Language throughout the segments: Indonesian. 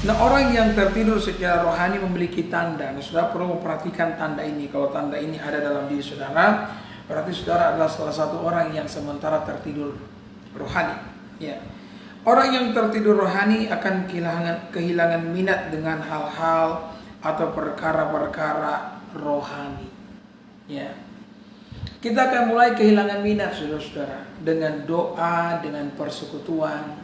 Nah, orang yang tertidur secara rohani memiliki tanda. Nah, saudara perlu memperhatikan tanda ini. Kalau tanda ini ada dalam diri saudara, berarti saudara adalah salah satu orang yang sementara tertidur rohani. Ya. Orang yang tertidur rohani akan kehilangan minat dengan hal-hal atau perkara-perkara rohani. Ya. Kita akan mulai kehilangan minat, saudara-saudara, dengan doa, dengan persekutuan.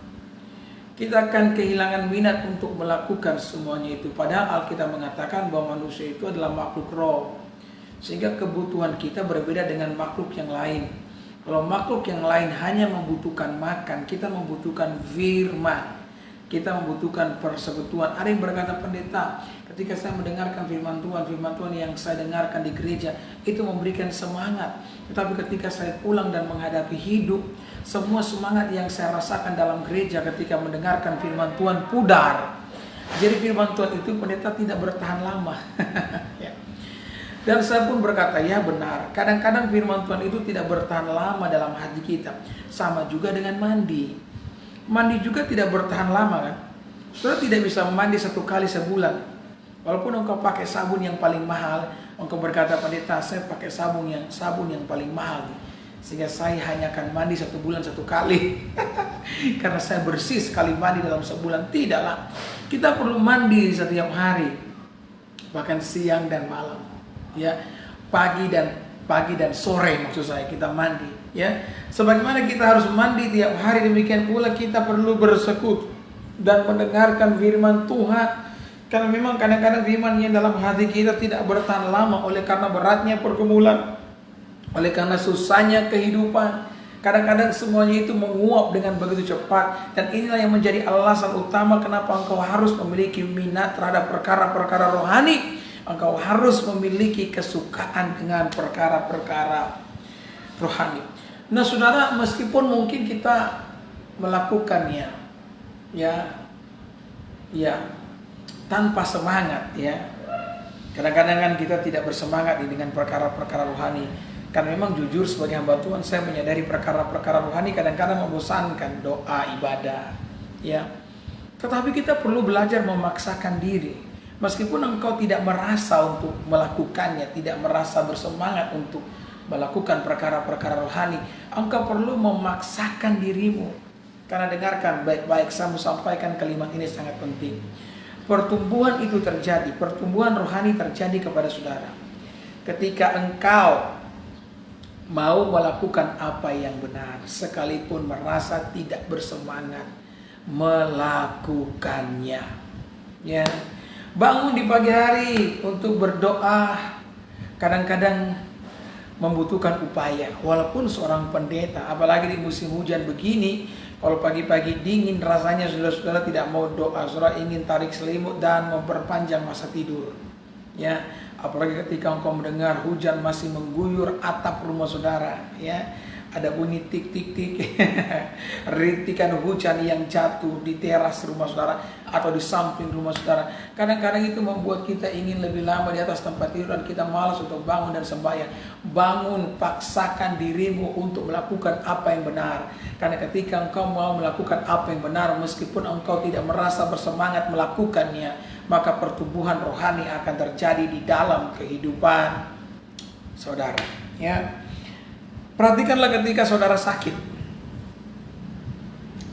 Kita akan kehilangan minat untuk melakukan semuanya itu. Padahal Alkitab mengatakan bahwa manusia itu adalah makhluk roh. Sehingga kebutuhan kita berbeda dengan makhluk yang lain. Kalau makhluk yang lain hanya membutuhkan makan, kita membutuhkan firman. Kita membutuhkan persekutuan. Ada yang berkata, pendeta, ketika saya mendengarkan firman Tuhan yang saya dengarkan di gereja, itu memberikan semangat. Tetapi ketika saya pulang dan menghadapi hidup, semua semangat yang saya rasakan dalam gereja ketika mendengarkan firman Tuhan pudar. Jadi firman Tuhan itu, pendeta, tidak bertahan lama. Ya. Dan saya pun berkata, ya benar. Kadang-kadang firman Tuhan itu tidak bertahan lama dalam hati kita. Sama juga dengan mandi. Mandi juga tidak bertahan lama kan. Saudara tidak bisa mandi 1 kali sebulan. Walaupun engkau pakai sabun yang paling mahal, engkau berkata, pendeta, saya pakai sabun yang paling mahal, sehingga saya hanya akan mandi 1 bulan 1 kali. Karena saya bersih sekali mandi dalam sebulan. Tidaklah. Kita perlu mandi setiap hari, bahkan siang dan malam. Ya, pagi dan sore maksud saya kita mandi. Ya, sebagaimana kita harus mandi tiap hari, demikian pula kita perlu bersekutu dan mendengarkan firman Tuhan. Karena memang kadang-kadang firman yang dalam hati kita tidak bertahan lama oleh karena beratnya pergumulan, oleh karena susahnya kehidupan. Kadang-kadang semuanya itu menguap dengan begitu cepat. Dan inilah yang menjadi alasan utama kenapa engkau harus memiliki minat terhadap perkara-perkara rohani. Engkau harus memiliki kesukaan dengan perkara-perkara rohani. Nah, saudara, meskipun mungkin kita melakukannya ya tanpa semangat, ya. Kadang-kadang kan kita tidak bersemangat dengan perkara-perkara rohani. Karena memang jujur sebagai hamba Tuhan, saya menyadari perkara-perkara rohani kadang-kadang membosankan, doa, ibadah, ya. Tetapi kita perlu belajar memaksakan diri. Meskipun engkau tidak merasa untuk melakukannya, tidak merasa bersemangat untuk melakukan perkara-perkara rohani, engkau perlu memaksakan dirimu. Karena dengarkan baik-baik, saya mau sampaikan kalimat ini sangat penting. Pertumbuhan itu terjadi, pertumbuhan rohani terjadi kepada saudara ketika engkau mau melakukan apa yang benar, sekalipun merasa tidak bersemangat melakukannya. Ya, bangun di pagi hari untuk berdoa kadang-kadang membutuhkan upaya. Walaupun seorang pendeta, apalagi di musim hujan begini, kalau pagi-pagi dingin rasanya saudara-saudara tidak mau doa, saudara ingin tarik selimut dan memperpanjang masa tidur. Ya, apalagi ketika engkau mendengar hujan masih mengguyur atap rumah saudara, ya. Ada bunyi tik tik tik, rintikan hujan yang jatuh di teras rumah saudara atau di samping rumah saudara. Kadang-kadang itu membuat kita ingin lebih lama di atas tempat tidur dan kita malas untuk bangun dan sembahyang. Bangun, paksakan dirimu untuk melakukan apa yang benar. Karena ketika engkau mau melakukan apa yang benar, meskipun engkau tidak merasa bersemangat melakukannya, maka pertumbuhan rohani akan terjadi di dalam kehidupan saudara. Ya. Perhatikanlah ketika saudara sakit.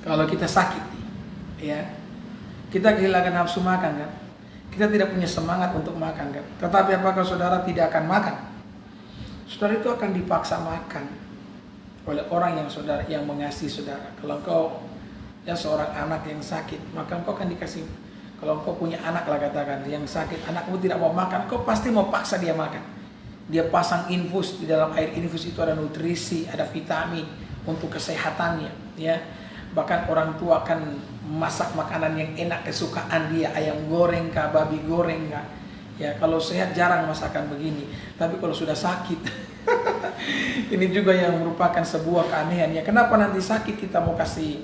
Kalau kita sakit, ya, kita kehilangan nafsu makan kan? Kita tidak punya semangat untuk makan kan? Tetapi apakah saudara tidak akan makan? Saudara itu akan dipaksa makan oleh orang yang mengasihi saudara. Kalau engkau ya seorang anak yang sakit, maka engkau akan dikasih. Kalau engkau punya anak lah katakan yang sakit, anakmu tidak mau makan, engkau pasti mau paksa dia makan. Dia pasang infus, di dalam air infus itu ada nutrisi, ada vitamin untuk kesehatannya, ya. Bahkan orang tua akan masak makanan yang enak kesukaan dia, ayam goreng kah, babi goreng kah. Ya, kalau sehat jarang masakan begini, tapi kalau sudah sakit ini juga yang merupakan sebuah keanehan ya. Kenapa nanti sakit kita mau kasih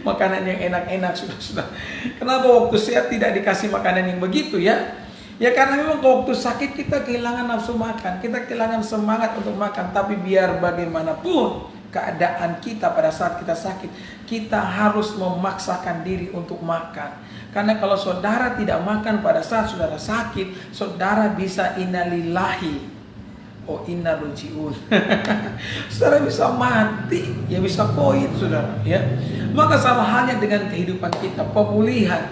makanan yang enak-enak sudah. Kenapa waktu sehat tidak dikasih makanan yang begitu ya? Ya karena memang waktu sakit kita kehilangan nafsu makan, kita kehilangan semangat untuk makan. Tapi biar bagaimanapun keadaan kita pada saat kita sakit, kita harus memaksakan diri untuk makan. Karena kalau saudara tidak makan pada saat saudara sakit, saudara bisa innalillahi oh inna rojiun. Saudara bisa mati, ya bisa koin saudara, ya. Maka sama halnya dengan kehidupan kita, pemulihan,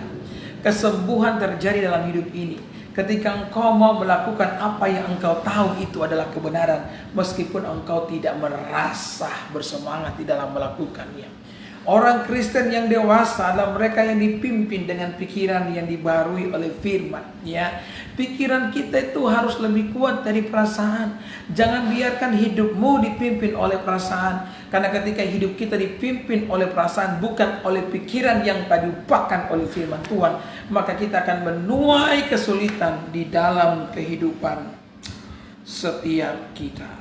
kesembuhan terjadi dalam hidup ini ketika engkau mau melakukan apa yang engkau tahu itu adalah kebenaran, meskipun engkau tidak merasa bersemangat di dalam melakukannya. Orang Kristen yang dewasa adalah mereka yang dipimpin dengan pikiran yang dibarui oleh firman, ya. Pikiran kita itu harus lebih kuat dari perasaan. Jangan biarkan hidupmu dipimpin oleh perasaan, karena ketika hidup kita dipimpin oleh perasaan bukan oleh pikiran yang diupahkan oleh firman Tuhan, maka kita akan menuai kesulitan di dalam kehidupan setiap kita.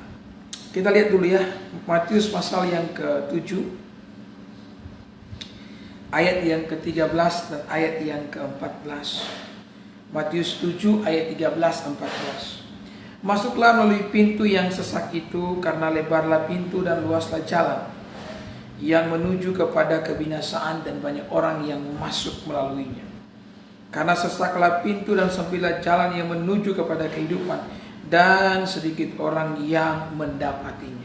Kita lihat dulu ya, Matius pasal yang ke-7 ayat yang ke-13 dan ayat yang ke-14. Matius 7 ayat 13-14. Masuklah melalui pintu yang sesak itu, karena lebarlah pintu dan luaslah jalan yang menuju kepada kebinasaan, dan banyak orang yang masuk melaluinya. Karena sesaklah pintu dan sempitlah jalan yang menuju kepada kehidupan, dan sedikit orang yang mendapatinya.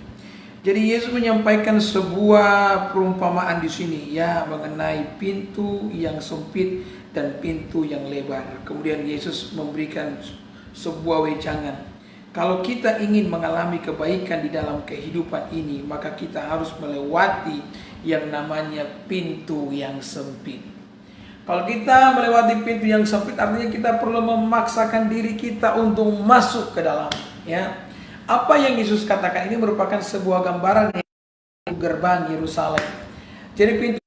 Jadi Yesus menyampaikan sebuah perumpamaan di sini, ya, mengenai pintu yang sempit dan pintu yang lebar. Kemudian Yesus memberikan sebuah wejangan. Kalau kita ingin mengalami kebaikan di dalam kehidupan ini, maka kita harus melewati yang namanya pintu yang sempit. Kalau kita melewati pintu yang sempit, artinya kita perlu memaksakan diri kita untuk masuk ke dalam, ya. Apa yang Yesus katakan ini merupakan sebuah gambaran gerbang Yerusalem. Jadi pintu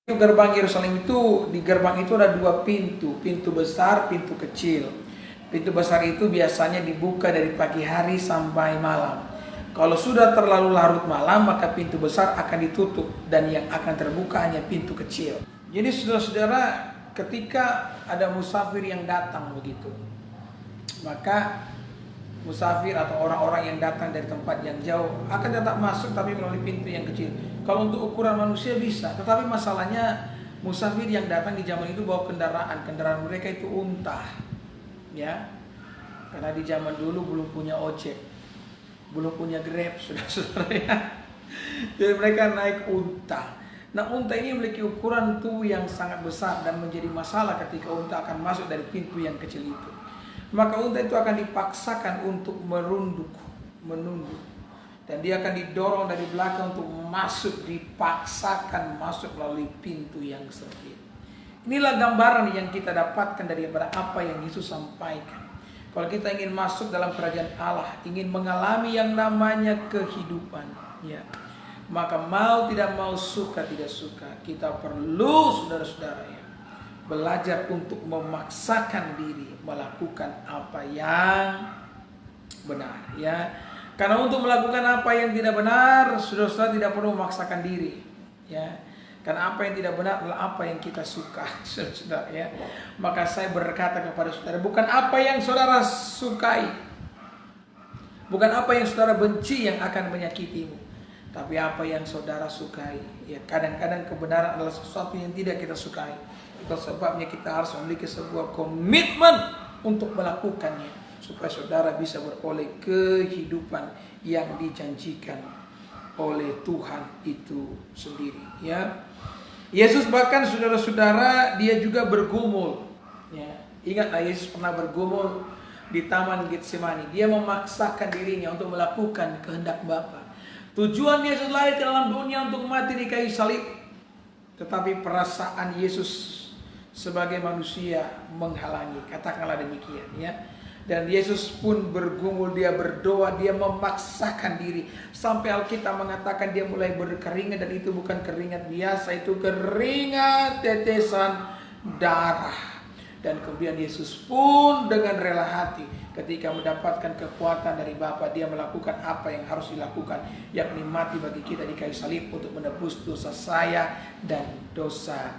gerbang Yerusalem itu, di gerbang itu ada dua pintu, pintu besar, pintu kecil. Pintu besar itu biasanya dibuka dari pagi hari sampai malam. Kalau sudah terlalu larut malam, maka pintu besar akan ditutup dan yang akan terbuka hanya pintu kecil. Jadi saudara-saudara, ketika ada musafir yang datang begitu, maka musafir atau orang-orang yang datang dari tempat yang jauh akan tetap masuk tapi melalui pintu yang kecil. Kalau untuk ukuran manusia bisa, tetapi masalahnya musafir yang datang di zaman itu bawa kendaraan mereka itu unta, ya. Karena di zaman dulu belum punya ojek, belum punya Grab, saudara-saudara, ya. Jadi mereka naik unta. Nah, unta ini memiliki ukuran tubuh yang sangat besar dan menjadi masalah ketika unta akan masuk dari pintu yang kecil itu. Maka unta itu akan dipaksakan untuk menunduk, dan dia akan didorong dari belakang untuk masuk, dipaksakan masuk melalui pintu yang sempit. Inilah gambaran yang kita dapatkan daripada apa yang Yesus sampaikan. Kalau kita ingin masuk dalam kerajaan Allah, ingin mengalami yang namanya kehidupan, ya, maka mau tidak mau, suka tidak suka, kita perlu, saudara-saudara, ya, belajar untuk memaksakan diri melakukan apa yang benar, ya. Karena untuk melakukan apa yang tidak benar, saudara-saudara tidak perlu memaksakan diri, ya. Karena apa yang tidak benar adalah apa yang kita suka, saudara, ya. Maka saya berkata kepada saudara, bukan apa yang saudara sukai, bukan apa yang saudara benci yang akan menyakitimu, tapi apa yang saudara sukai. Ya, kadang-kadang kebenaran adalah sesuatu yang tidak kita sukai. Itu sebabnya kita harus memiliki sebuah komitmen untuk melakukannya, supaya saudara bisa beroleh kehidupan yang dijanjikan oleh Tuhan itu sendiri, ya. Yesus bahkan, saudara-saudara, dia juga bergumul, ya. Ingatlah, Yesus pernah bergumul di Taman Getsemani. Dia memaksakan dirinya untuk melakukan kehendak Bapa. Tujuan Yesus lahir ke dalam dunia untuk mati di kayu salib, tetapi perasaan Yesus sebagai manusia menghalangi, katakanlah demikian, ya. Dan Yesus pun bergumul, dia berdoa, dia memaksakan diri, sampai Alkitab mengatakan dia mulai berkeringat, dan itu bukan keringat biasa, itu keringat tetesan darah. Dan kemudian Yesus pun dengan rela hati, ketika mendapatkan kekuatan dari Bapa, dia melakukan apa yang harus dilakukan, yakni mati bagi kita di kayu salib untuk menebus dosa saya dan dosa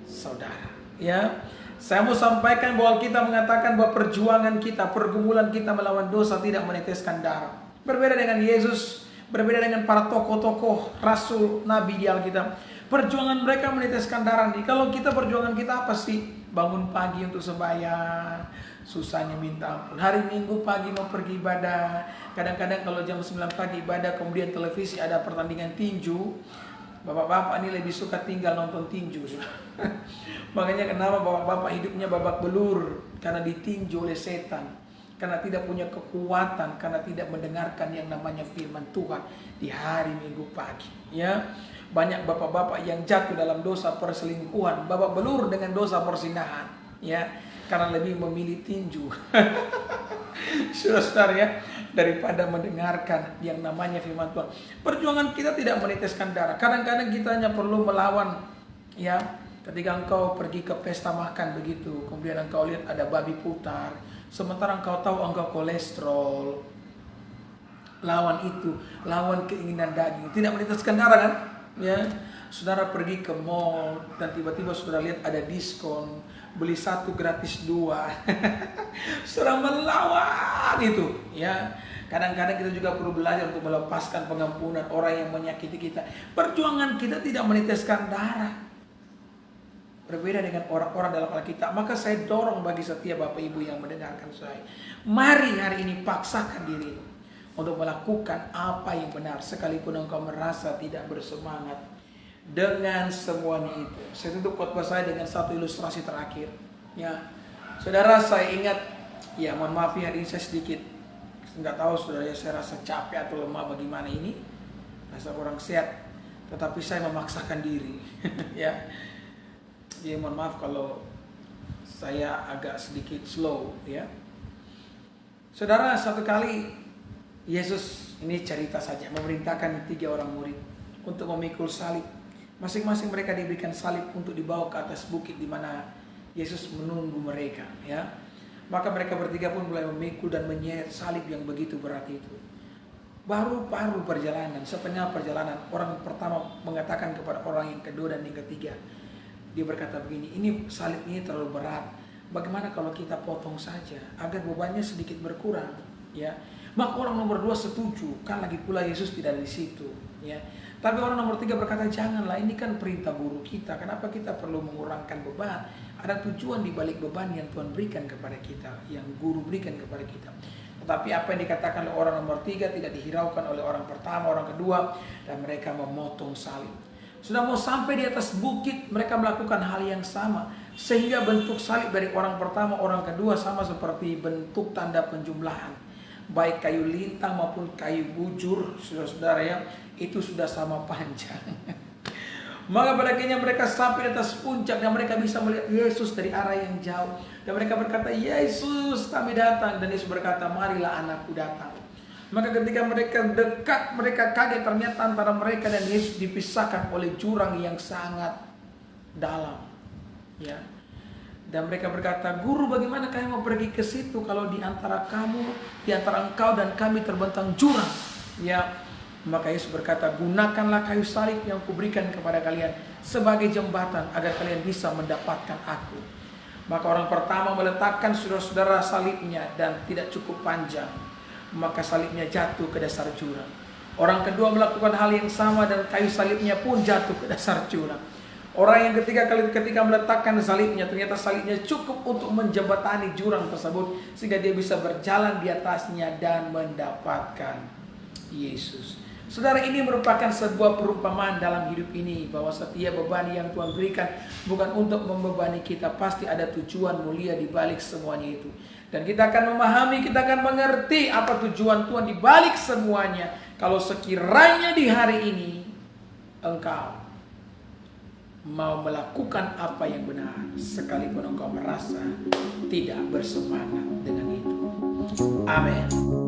saudara. Ya, saya mau sampaikan bahwa kita mengatakan bahwa perjuangan kita, pergumulan kita melawan dosa tidak meneteskan darah. Berbeda dengan Yesus, Berbeda dengan para tokoh-tokoh rasul, nabi di Alkitab. Perjuangan mereka meneteskan darah nih. Kalau kita perjuangan kita apa sih? Bangun pagi untuk sembahyang, susahnya minta ampun. Hari Minggu pagi mau pergi ibadah. Kadang-kadang kalau jam 9 pagi ibadah, kemudian televisi ada pertandingan tinju. Bapak-bapak ini lebih suka tinggal nonton tinju. Makanya kenapa bapak-bapak hidupnya babak belur? Karena ditinju oleh setan. Karena tidak punya kekuatan, karena tidak mendengarkan yang namanya firman Tuhan di hari Minggu pagi. Ya, banyak bapak-bapak yang jatuh dalam dosa perselingkuhan, babak belur dengan dosa perzinahan. Ya, karena lebih memilih tinju. Saudara ya, daripada mendengarkan yang namanya firman Tuhan. Perjuangan kita tidak meneteskan darah. Kadang-kadang kita hanya perlu melawan. Ya, ketika engkau pergi ke pesta makan begitu, kemudian engkau lihat ada babi putar. Sementara engkau tahu engkau kolesterol, lawan itu, lawan keinginan daging. Tidak meneteskan darah kan? Ya, saudara pergi ke mall dan tiba-tiba saudara lihat ada diskon, beli 1 gratis 2. Saudara melawan itu. Ya, kadang-kadang kita juga perlu belajar untuk melepaskan pengampunan orang yang menyakiti kita. Perjuangan kita tidak meneteskan darah. Berbeda dengan orang-orang dalam Alkitab. Maka saya dorong bagi setiap Bapak Ibu yang mendengarkan saya, mari hari ini paksakan diri untuk melakukan apa yang benar, sekalipun engkau merasa tidak bersemangat dengan semuanya itu. Saya tutup khotbah saya dengan satu ilustrasi terakhir. Ya, saudara, saya ingat, ya mohon maaf ya, hari ini saya sedikit nggak tahu saudara ya, saya rasa capek atau lemah bagaimana ini, rasa kurang sehat, tetapi saya memaksakan diri. Ya. Ya, mohon maaf kalau saya agak sedikit slow ya. Saudara, satu kali Yesus, ini cerita saja, memerintahkan 3 orang murid untuk memikul salib. Masing-masing mereka diberikan salib untuk dibawa ke atas bukit di mana Yesus menunggu mereka ya. Maka mereka bertiga pun mulai memikul dan menyeret salib yang begitu berat itu. Baru-baru perjalanan, setengah perjalanan, orang pertama mengatakan kepada orang yang kedua dan yang ketiga. Dia berkata begini, ini salib ini terlalu berat. Bagaimana kalau kita potong saja agar bebannya sedikit berkurang, ya? Maka orang nomor 2 setuju, kan lagi pula Yesus tidak di situ, ya. Tapi orang nomor 3 berkata, janganlah, ini kan perintah guru kita. Kenapa kita perlu mengurangkan beban? Ada tujuan di balik beban yang Tuhan berikan kepada kita, yang guru berikan kepada kita. Tetapi apa yang dikatakan oleh orang nomor 3 tidak dihiraukan oleh orang pertama, orang kedua, dan mereka memotong salib. Sudah mau sampai di atas bukit, mereka melakukan hal yang sama. Sehingga bentuk salib dari orang pertama, orang kedua sama seperti bentuk tanda penjumlahan. Baik kayu lintang maupun kayu bujur, saudara-saudara ya, itu sudah sama panjang. Maka pada akhirnya mereka sampai di atas puncak dan mereka bisa melihat Yesus dari arah yang jauh. Dan mereka berkata, Yesus, kami datang. Dan Yesus berkata, marilah anakku datang. Maka ketika mereka dekat, mereka kaget, ternyata antara mereka dan Yesus dipisahkan oleh jurang yang sangat dalam. Ya. Dan mereka berkata, Guru, bagaimana kami mau pergi ke situ kalau di antara kamu, di antara engkau dan kami terbentang jurang? Ya. Maka Yesus berkata, gunakanlah kayu salib yang kuberikan kepada kalian sebagai jembatan agar kalian bisa mendapatkan aku. Maka orang pertama meletakkan saudara-saudara salibnya dan tidak cukup panjang. Maka salibnya jatuh ke dasar jurang. Orang kedua melakukan hal yang sama dan kayu salibnya pun jatuh ke dasar jurang. Orang yang ketiga ketika meletakkan salibnya, ternyata salibnya cukup untuk menjembatani jurang tersebut sehingga dia bisa berjalan di atasnya dan mendapatkan Yesus. Saudara, ini merupakan sebuah perumpamaan dalam hidup ini, bahwa setiap beban yang Tuhan berikan bukan untuk membebani kita, pasti ada tujuan mulia di balik semuanya itu. Dan kita akan memahami, kita akan mengerti apa tujuan Tuhan di balik semuanya kalau sekiranya di hari ini engkau mau melakukan apa yang benar, sekalipun engkau merasa tidak bersemangat dengan itu. Amin.